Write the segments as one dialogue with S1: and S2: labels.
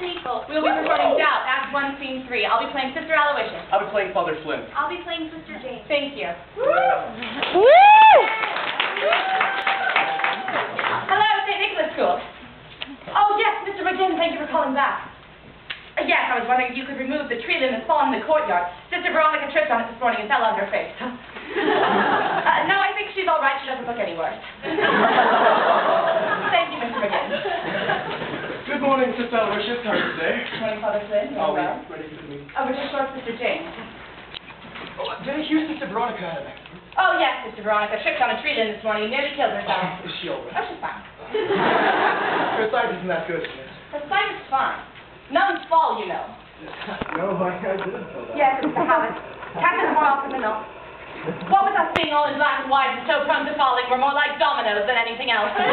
S1: Shanice Holt.
S2: We'll be performing Doubt, Act 1, Scene 3. I'll be playing Sister Aloysious.
S3: I'll be playing Father Flynn.
S1: I'll be playing Sister Jane.
S2: Thank you.
S4: Woo!
S2: Hello, St. Nicholas School. Oh, yes, Mr. McGinn, thank you for calling back. Yes, I was wondering if you could remove the tree limb that's fallen in the courtyard. Sister Veronica tripped on it this morning and fell on her face. No, I think she's all right. She doesn't look any worse. Thank you, Mr. McGinn.
S3: Good morning, Sister Aloysious. How are you today?
S2: Good morning, Father Flynn.
S3: Oh,
S2: well?
S3: ready for me.
S2: Oh, we're just short Sister Jane.
S3: Oh, did I hear Sister Veronica had an accident?
S2: Oh, yes, Sister Veronica tripped on a tree limb this morning and nearly killed herself.
S3: Is she all right?
S2: Oh, she's fine.
S3: Her sight isn't that good, isn't it?
S2: Her sight is fine. Nuns fall, you know.
S3: No, I didn't know that.
S2: Yes, it's a habit. Happens more often than not. What with us being all in black and white and so prone to falling, we're more like dominoes than anything else.
S1: Not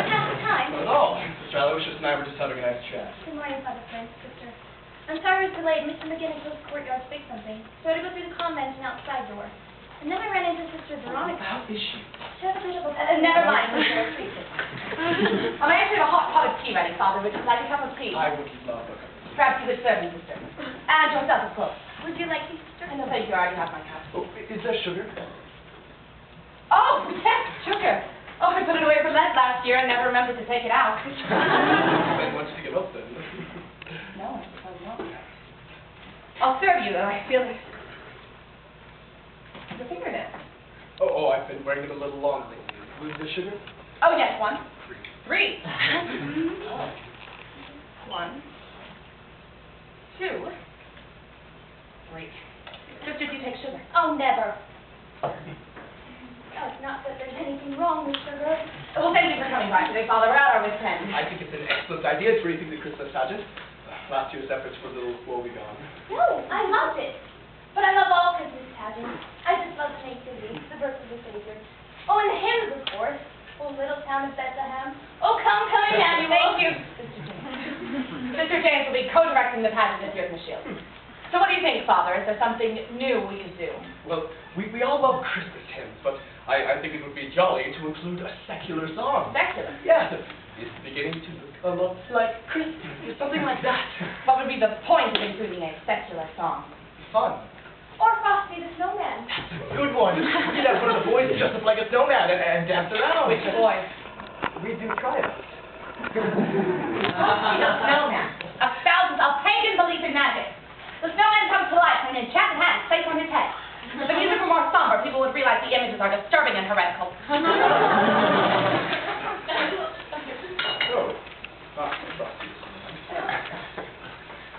S1: half the time.
S3: Not at all. Sister Aloysious and I were just having a nice chat.
S1: Good morning, Father Flynn, sister. I'm sorry I was delayed. Mr. McGinn closed the courtyard to fix something, so I had to go through the convent and outside door. And then I ran into Sister Veronica.
S3: How is she?
S1: She has a bit of a...
S2: Never mind, Sister. I actually have a hot pot of tea ready, Father. Would you like a cup of tea?
S3: I would love a cup.
S2: Perhaps you could serve me, Sister. And yourself, of course.
S1: Would you like tea, sister?
S2: No, thank you. I already have my cup.
S3: Oh, is there sugar?
S2: Oh, yes, sugar. Oh, I put it away for Lent last year and never remembered to take it out.
S3: Ben wants to give up then.
S2: No, I suppose not. I'll serve you, though. I feel it. The fingernail.
S3: Oh, I've been wearing it a little long lately. Was the sugar?
S2: Oh, yes, 1, 3. 1, 2, 3. Sister, do you take sugar?
S1: Oh, never. Oh, it's not that there's anything wrong with sugar.
S2: Well, thank you for coming by today, Father. We're at our wit's end.
S3: I think it's an excellent idea to rethink the Christmas pageant. Last year's efforts were a little woebegone.
S1: No, I loved it. But I love all Christmas pageants. I just love the nativity, the birth of the Savior. Oh, and the hymns, of course. Oh, little town of Bethlehem. Oh, come, come, Emmanuel.
S2: Thank you, Sister James. Sister James will be co-directing the pageant this year from the Shield. So what do you think, Father? Is there something new we could do?
S3: Well, we all love Christmas hymns, but I think it would be jolly to include a secular song.
S2: Secular?
S3: Yes, it's beginning to look a lot like Christmas, something like that.
S2: What would be the point of including a secular song?
S3: Fun.
S1: Or Frosty the Snowman.
S3: That's a good one. You'd have one of the boys dress up like a snowman and dance around.
S2: Which boy?
S3: We do tryouts.
S2: Frosty the Snowman. A pagan belief in magic. The snowman comes to life when an enchanted hand is placed on his head. If the music were more somber, people would realize the images are disturbing and heretical.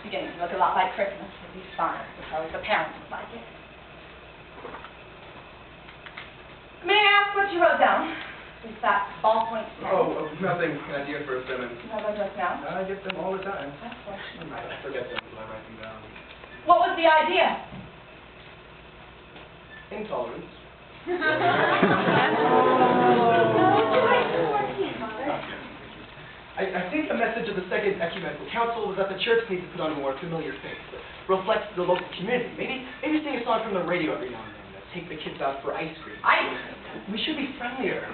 S2: Beginning to look a lot like Christmas. At least fine. Because the parents would like it. May I ask what you wrote down? Is that ballpoint pen?
S3: Oh, nothing. An idea for a sermon.
S2: How about just now?
S3: I get them all the time.
S2: That's what
S3: I forget them until I write them down.
S2: What was the idea?
S3: Intolerance. I think the message of the Second Ecumenical Council was that the church needs to put on a more familiar face that reflects the local community. Maybe sing a song from the radio every now and then. Take the kids out for ice cream. We should be friendlier.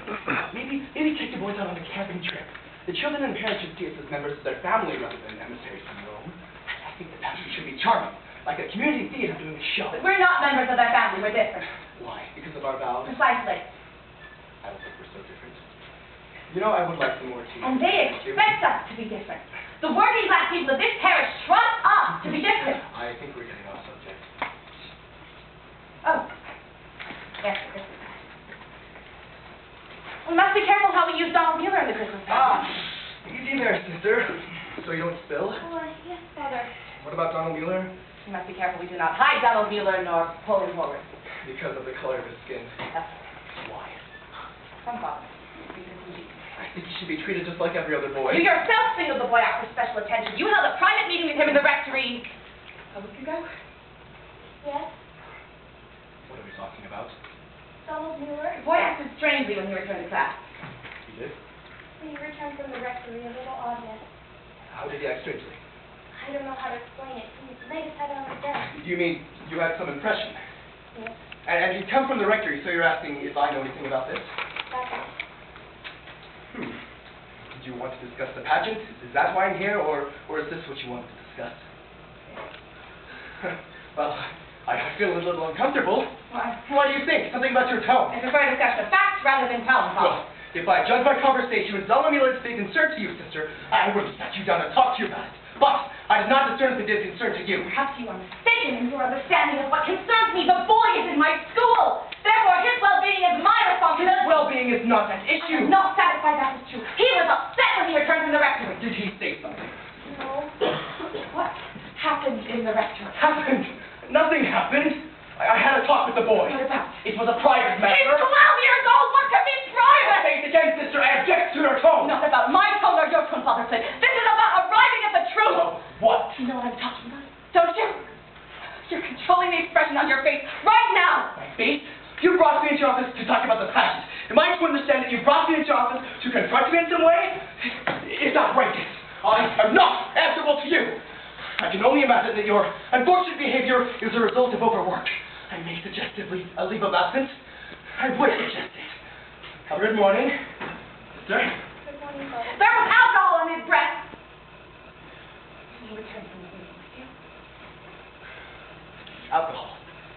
S3: Maybe take the boys out on a camping trip. The children and parents should see us as members of their family rather than emissaries from Rome. I think the pastor should be charming, like a community theater doing a show.
S2: But we're not members of their family. We're different.
S3: Why? Because of our vows?
S2: Precisely.
S3: I don't think we're so different. You know, I would like some more tea.
S2: And they expect us to be different. The working class people of this parish trust us to be different.
S3: I think we're getting off subject.
S2: Oh. Yes, Christmas. We must be careful how we use Donald Mueller in the Christmas pageant.
S3: Easy there, sister. So you don't spill?
S1: Oh, yes, Father.
S3: What about Donald Mueller?
S2: We must be careful we do not hide Donald Mueller nor pull him forward.
S3: Because of the color of his skin.
S2: That's
S3: Why?
S2: some father.
S3: I think he should be treated just like every other boy.
S2: You yourself singled the boy out for special attention. You held a private meeting with him in the rectory a week ago.
S1: Yes?
S3: What are we talking about?
S1: Donald Mueller?
S2: The boy acted strangely when he returned to class.
S3: He did?
S1: When he returned from the rectory, a little odd, yes.
S3: How did he act strangely?
S1: I don't know how to explain it. He laid his head on the desk.
S3: You mean you had some impression?
S1: Yes.
S3: And you come from the rectory, so you're asking if I know anything about this?
S1: That's it.
S3: you want to discuss the pageant? Is that why I'm here, or is this what you wanted to discuss? Well, I feel a little uncomfortable.
S2: Why?
S3: What do you think? Something about your tone.
S2: I prefer discussion of facts rather than tone, Holt.
S3: Well, if I judge my conversation with Zalamila's big concern to you, sister, I would have sat you down and talked to you about it. But I did not discern that it is concern to you.
S2: Perhaps you are mistaken in your understanding of what concerns me. The boy is in my school. Therefore, his well-being is my responsibility.
S3: His well-being is not an issue.
S2: I am not satisfied that is true. He was upset when he returned from the rectory.
S3: Did he say something?
S1: No.
S2: What happened in the rectory?
S3: Happened? Nothing happened. I had a talk with the boy.
S2: What about?
S3: It was a private matter.
S2: He's 12 years old. What could be private?
S3: Say it again, sister. I object to your tone.
S2: Not about my tone or your tone, Father Flynn. This is about arriving at the truth.
S3: Well, what?
S2: You know what I'm talking about, don't you? You're controlling the expression on your face right now.
S3: My face? You brought me into your office to talk about the pageant. Am I to understand that you brought me into your office to confront me in some way? It's outrageous. I am not answerable to you. I can only imagine that your unfortunate behavior is a result of overwork. I may suggest a leave of absence. I would suggest it. Good morning, sister.
S1: Good morning, Father.
S2: There was alcohol on his breath. He returned from the meeting with you.
S3: Alcohol.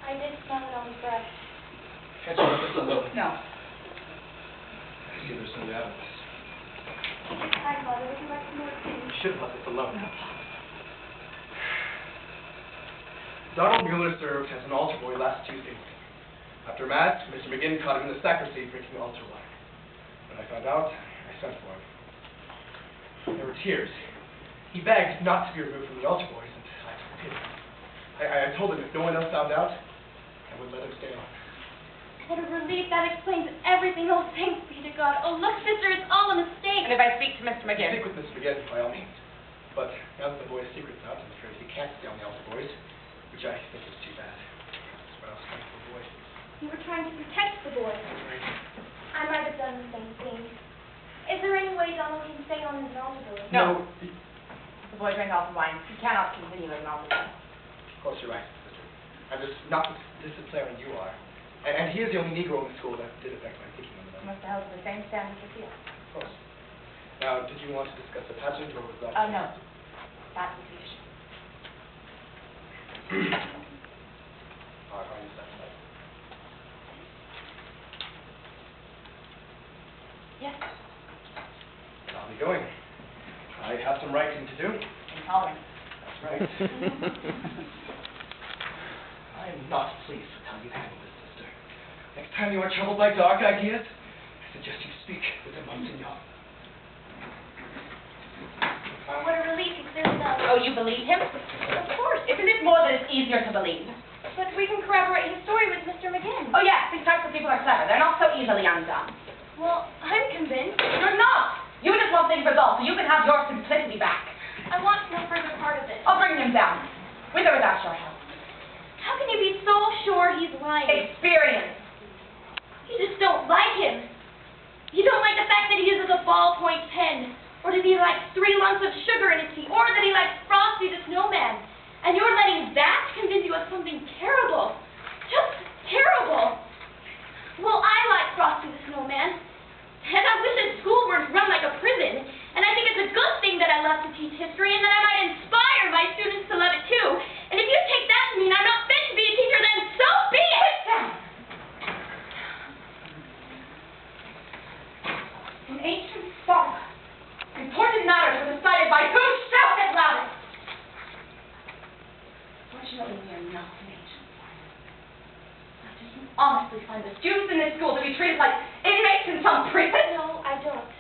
S1: I did smell it on his breath.
S3: Can't you let this alone?
S2: No.
S3: I see there's no evidence.
S1: Hi, Father. Would you like some more tea?
S3: You should have left this alone.
S2: No.
S3: Donald Mueller served as an altar boy last Tuesday morning. After Mass, Mr. McGinn caught him in the sacristy drinking altar wine. When I found out, I sent for him. There were tears. He begged not to be removed from the altar boys, and I did. I told him if no one else found out, I would let him stay on.
S1: What a relief. That explains everything. Oh, thanks be to God. Oh, look, sister, it's all a mistake.
S2: And if I speak to Mr. McGinn?
S3: Speak with Mr. McGinn, by all means. But now that the boy's secret's out, I'm afraid he can't stay on the altar boys, which I think is too bad. What else can I do for the boy?
S1: You were trying to protect the boy. I might have done the same thing. Is there any way Donald can stay on as an altar boy?
S2: No. The boy drank altar wine. He cannot continue as an altar boy.
S3: Of course, you're right, sister. I'm just not as disciplinarian you are. And he is the only Negro in the school that did affect my thinking on the matter.
S2: Must have held the same standards as you.
S3: Of course. Now, did you want to discuss the pageant, or was that...
S2: Oh, no. That was the issue.
S3: Are you satisfied?
S2: Yes.
S3: I'll be going. I have some writing to do.
S2: Intolerant.
S3: That's right. I am not pleased with how you handled this, sister. Next time you are troubled by dark ideas, I suggest you speak with the Monsignor.
S1: Oh, what a relief. He clearly does.
S2: Oh, you believe him? Of course. Isn't it more that it's easier to believe?
S1: But we can corroborate his story with Mr. McGinn.
S2: Oh, yes. These types of people are clever. They're not so easily undone.
S1: Well, I'm convinced.
S2: You're not. You just want things resolved so you can have your simplicity back.
S1: I want no further part of it.
S2: I'll bring him down. With or without your help.
S1: How can you be so sure he's lying?
S2: Experience.
S1: You just don't like him. You don't like the fact that he uses a ballpoint pen, or that he likes 3 lumps of sugar in his tea, or that he likes Frosty the Snowman. And you're letting that convince you of something terrible. Just terrible. Well, I like Frosty the Snowman. And I wish his school weren't run like a prison. And I think it's a good thing that I love to teach history and that I might inspire my students to love it too. And if you take that to mean I'm not fit to be a teacher, then so be it!
S2: Sit down. In ancient Sparta, important matters were decided by who shouted loudest. Fortunately, we are not in ancient Sparta. Now, do you honestly find the students in this school to be treated like inmates in some prison?
S1: No, I don't.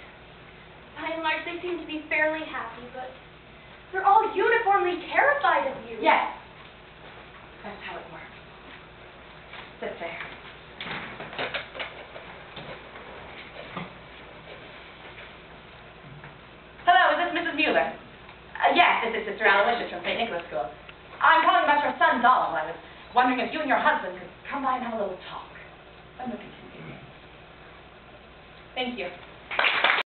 S1: By and large, they seem to be fairly happy, but they're all uniformly terrified of you.
S2: Yes. That's how it works. Sit there. Hello, is this Mrs. Mueller? Yes, this is Sister Aloysious from St. Nicholas School. I'm calling about your son, Donald. I was wondering if you and your husband could come by and have a little talk. Then we'll continue. Thank you.